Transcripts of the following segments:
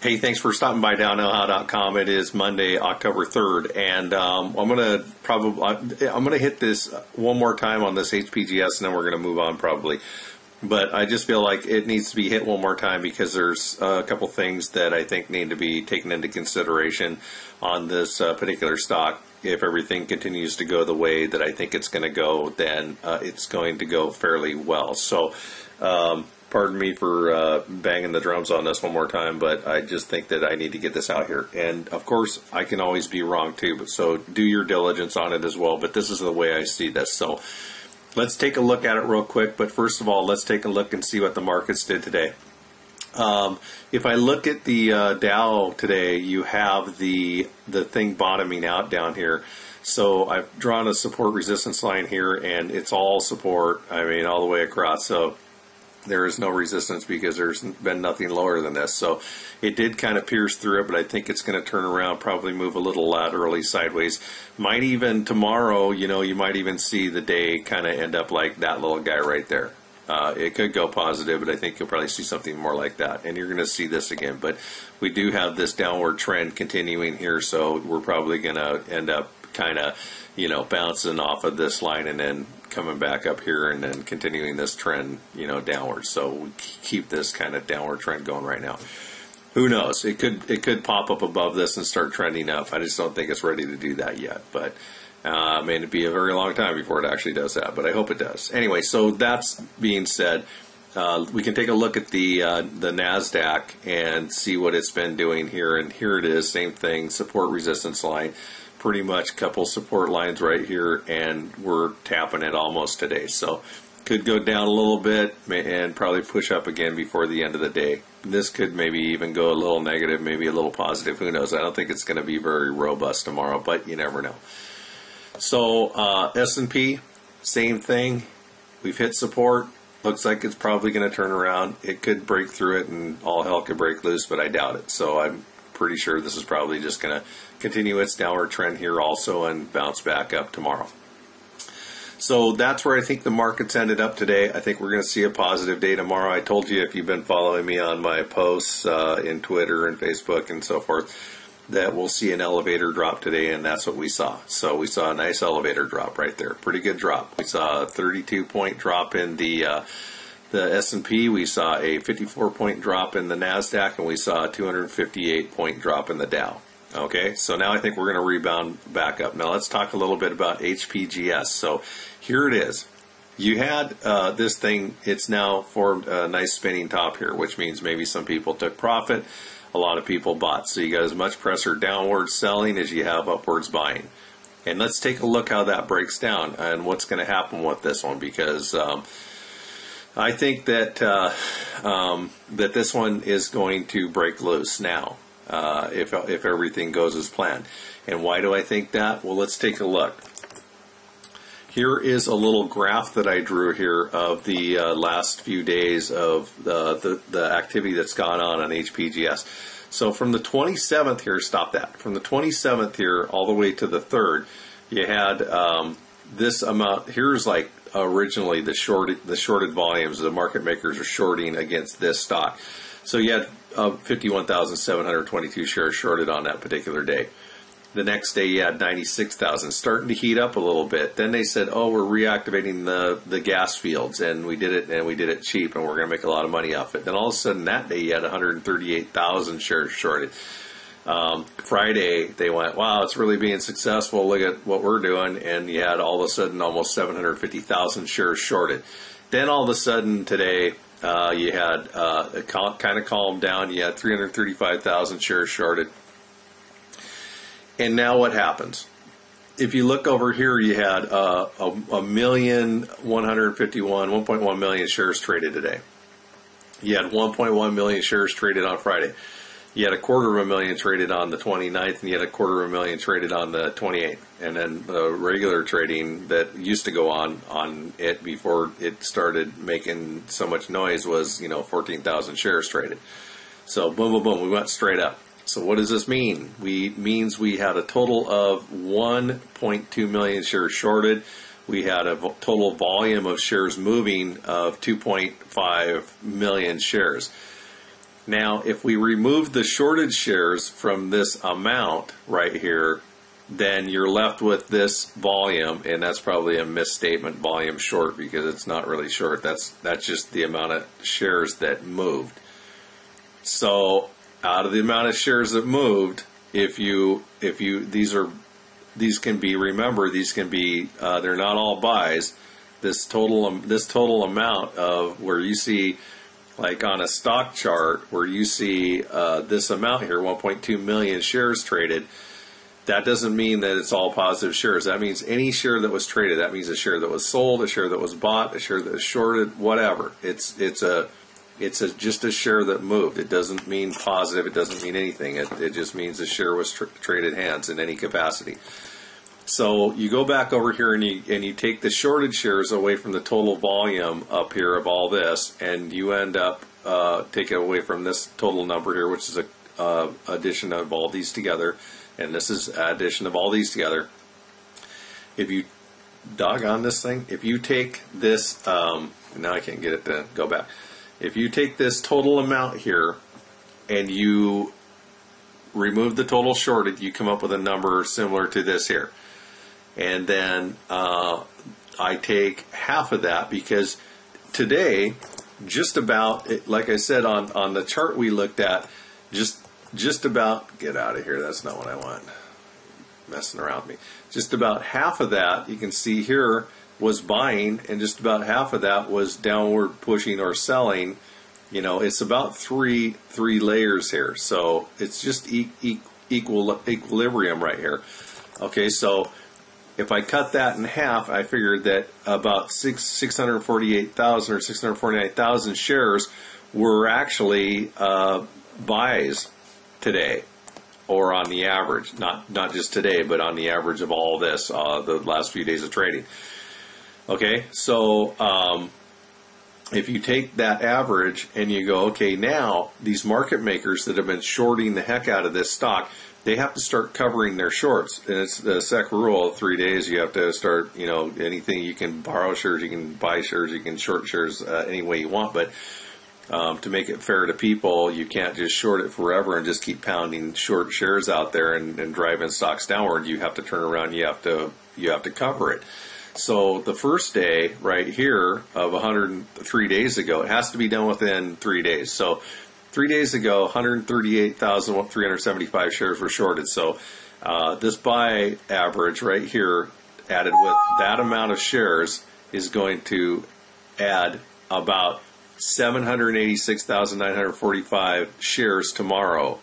Hey, thanks for stopping by DowKnowHow.com. It is Monday, October 3rd, and I'm gonna hit this one more time on this HPGS, and then we're gonna move on probably. But I just feel like it needs to be hit one more time because there's a couple things that I think need to be taken into consideration on this particular stock. If everything continues to go the way that I think it's going to go, then it's going to go fairly well. So, pardon me for banging the drums on this one more time, but I just think that I need to get this out here. And of course, I can always be wrong too, but so do your diligence on it as well. But this is the way I see this. So let's take a look at it real quick. But first of all, let's take a look and see what the markets did today. If I look at the Dow today, you have the thing bottoming out down here. So I've drawn a support resistance line here, and it's all support. I mean, all the way across. So there is no resistance because there's been nothing lower than this. So it did kind of pierce through it, but I think it's going to turn around, probably move a little laterally sideways. Might even tomorrow, you might even see the day kind of end up like that little guy right there. It could go positive, but I think you'll probably see something more like that. And you're going to see this again. But we do have this downward trend continuing here, so we're probably going to end up kind of, bouncing off of this line and then coming back up here and then continuing this trend, downward. So we keep this kind of downward trend going right now. Who knows? It could pop up above this and start trending up. I just don't think it's ready to do that yet. But it may be a very long time before it actually does that, but I hope it does. Anyway, so that's being said, we can take a look at the NASDAQ and see what it's been doing here. And here it is, same thing, support resistance line. Pretty much a couple support lines right here, and we're tapping it almost today. So could go down a little bit and probably push up again before the end of the day. This could maybe even go a little negative, maybe a little positive. Who knows? I don't think it's going to be very robust tomorrow, but you never know. So S&P, same thing. We've hit support. Looks like it's probably going to turn around. It could break through it and all hell could break loose, but I doubt it. So I'm pretty sure this is probably just going to continue its downward trend here also and bounce back up tomorrow. So that's where I think the markets ended up today. I think we're going to see a positive day tomorrow. I told you, if you've been following me on my posts in Twitter and Facebook and so forth, that we'll see an elevator drop today, and that's what we saw. So we saw a nice elevator drop right there. Pretty good drop. We saw a 32-point drop in the S&P. We saw a 54-point drop in the NASDAQ, and we saw a 258-point drop in the Dow. Okay, so now I think we're going to rebound back up. Now let's talk a little bit about HPGS. So here it is. You had this thing. It's now formed a nice spinning top here, which means maybe some people took profit. A lot of people bought. So you got as much pressure downwards selling as you have upwards buying. And let's take a look how that breaks down and what's going to happen with this one, because I think that that this one is going to break loose now if everything goes as planned. And why do I think that? Well, let's take a look. Here is a little graph that I drew here of the last few days of the activity that's gone on HPGS. So from the 27th here, stop that. From the 27th here all the way to the 3rd, you had this amount. Here's like originally the shorted volumes. The market makers are shorting against this stock. So you had 51,722 shares shorted on that particular day. The next day you had 96,000, starting to heat up a little bit. Then they said, oh, we're reactivating the gas fields, and we did it cheap, and we're going to make a lot of money off it. Then all of a sudden that day you had 138,000 shares shorted. Friday they went, wow, it's really being successful. Look at what we're doing, and you had all of a sudden almost 750,000 shares shorted. Then all of a sudden today you had it kind of calmed down. You had 335,000 shares shorted. And now what happens? If you look over here, you had 1,151,1.1 million shares traded today. You had 1.1 million shares traded on Friday. You had 250,000 traded on the 29th, and you had 250,000 traded on the 28th. And then the regular trading that used to go on it before it started making so much noise was, 14,000 shares traded. So boom, boom, boom, we went straight up. So what does this mean? Means we had a total of 1.2 million shares shorted. We had a total volume of shares moving of 2.5 million shares. Now, if we remove the shorted shares from this amount right here, then you're left with this volume, and that's probably a misstatement, volume short, because it's not really short. That's just the amount of shares that moved. So out of the amount of shares that moved, if you these can be, remember, these can be they're not all buys. This total amount of where you see, like on a stock chart, where you see this amount here, 1.2 million shares traded. That doesn't mean that it's all positive shares. That means any share that was traded. That means a share that was sold, a share that was bought, a share that was shorted, whatever. It's just a share that moved. It doesn't mean positive. It doesn't mean anything. It just means a share was traded hands in any capacity. So you go back over here and you take the shorted shares away from the total volume up here of all this, and you end up taking away from this total number here, which is a addition of all these together. And this is addition of all these together. If you doggone this thing, if you take this, now I can't get it to go back. If you take this total amount here and you remove the total shorted, you come up with a number similar to this here. And then I take half of that, because today, just about, like I said on the chart we looked at, just about, get out of here, that's not what I want, messing around with me. Just about half of that, you can see here, was buying, and just about half of that was downward pushing or selling. You know, it's about three layers here, so it's just equilibrium right here. Okay, so if I cut that in half, I figured that about 648,000 or 649,000 shares were actually buys today, or on the average, not just today, but on the average of all this, the last few days of trading. Okay, so if you take that average and you go, okay, now these market makers that have been shorting the heck out of this stock, they have to start covering their shorts. And it's the SEC rule, 3 days, you have to start, anything, you can borrow shares, you can buy shares, you can short shares any way you want, but to make it fair to people, you can't just short it forever and just keep pounding short shares out there and driving stocks downward. You have to turn around, you have to cover it. So the first day right here of 103 days ago, it has to be done within 3 days. So 3 days ago, 138,375 shares were shorted. So this buy average right here, added with that amount of shares, is going to add about 786,945 shares tomorrow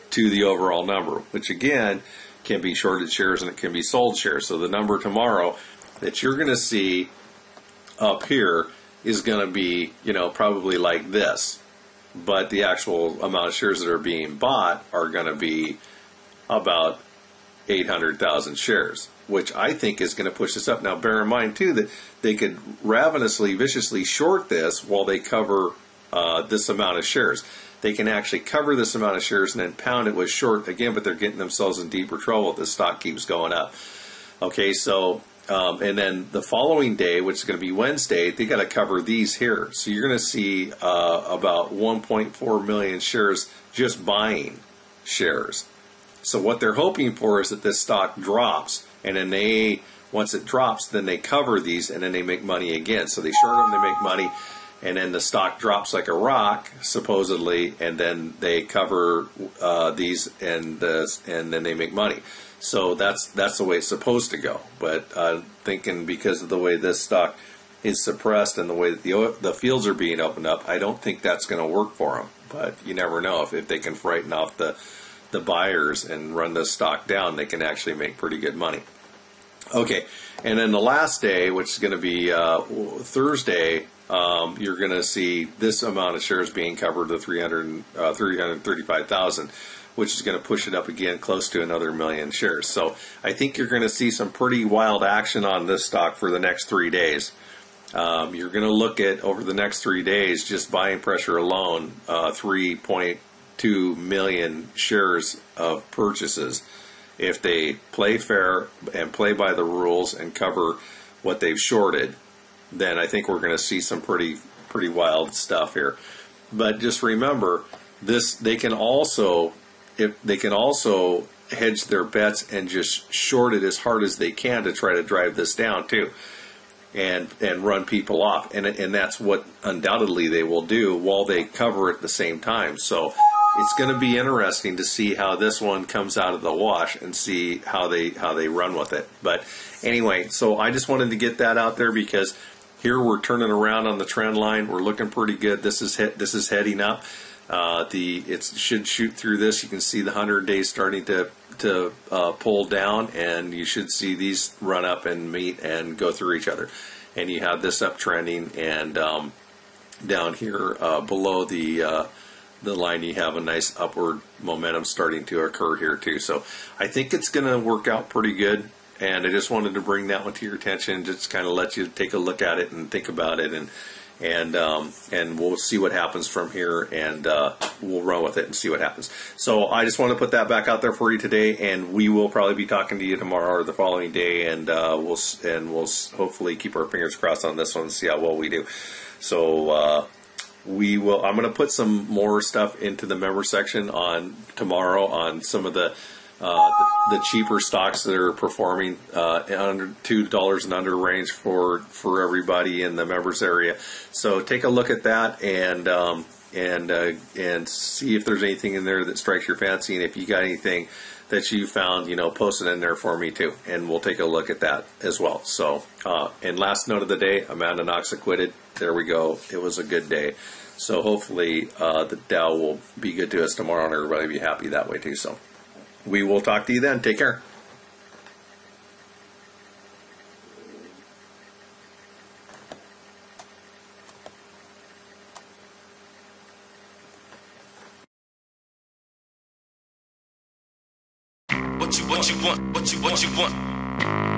to the overall number, which again can be shorted shares and it can be sold shares. So the number tomorrow that you're going to see up here is going to be, probably like this, but the actual amount of shares that are being bought are going to be about 800,000 shares, which I think is going to push this up. Now, bear in mind, too, that they could ravenously, viciously short this while they cover this amount of shares. They can actually cover this amount of shares and then pound it with short again, but they're getting themselves in deeper trouble if the stock keeps going up. Okay, so, and then the following day, which is going to be Wednesday, they got to cover these here. So you're going to see about 1.4 million shares just buying shares. So what they're hoping for is that this stock drops, and then once it drops, then they cover these, and then they make money again. So they short them, they make money, and then the stock drops like a rock, supposedly, and then they cover these, and then they make money. So that's the way it's supposed to go. But thinking because of the way this stock is suppressed and the way that the fields are being opened up, I don't think that's going to work for them. But you never know. If they can frighten off the buyers and run the stock down, they can actually make pretty good money. Okay, and then the last day, which is going to be Thursday, you're going to see this amount of shares being covered to 335,000, which is going to push it up again close to another million shares. So I think you're going to see some pretty wild action on this stock for the next 3 days. You're going to look at, over the next 3 days, just buying pressure alone, 3.2 million shares of purchases. If they play fair and play by the rules and cover what they've shorted, then I think we're going to see some pretty wild stuff here. But just remember, they can also, if they can also hedge their bets and just short it as hard as they can to try to drive this down too, and run people off, and that's what undoubtedly they will do while they cover it at the same time. So it's going to be interesting to see how this one comes out of the wash and see how they run with it. But anyway, so I just wanted to get that out there because here we're turning around on the trend line. We're looking pretty good. This is heading up. It should shoot through this. You can see the 100 days starting to pull down, and you should see these run up and meet and go through each other. And you have this uptrending, and down here below the line, you have a nice upward momentum starting to occur here too. So I think it's going to work out pretty good. And I just wanted to bring that one to your attention, just kind of let you take a look at it and think about it, and we'll see what happens from here, and we'll run with it and see what happens. So I just want to put that back out there for you today, and we will probably be talking to you tomorrow or the following day, and we'll hopefully keep our fingers crossed on this one and see how well we do. So we will. I'm going to put some more stuff into the member section on tomorrow on some of the cheaper stocks that are performing under $2 and under range for everybody in the members area. So take a look at that and see if there's anything in there that strikes your fancy, and if you got anything that you found, post it in there for me too, and we'll take a look at that as well. So and last note of the day, Amanda Knox acquitted. There we go. It was a good day. So hopefully the Dow will be good to us tomorrow, and everybody will be happy that way too. So we will talk to you then. Take care. What you want?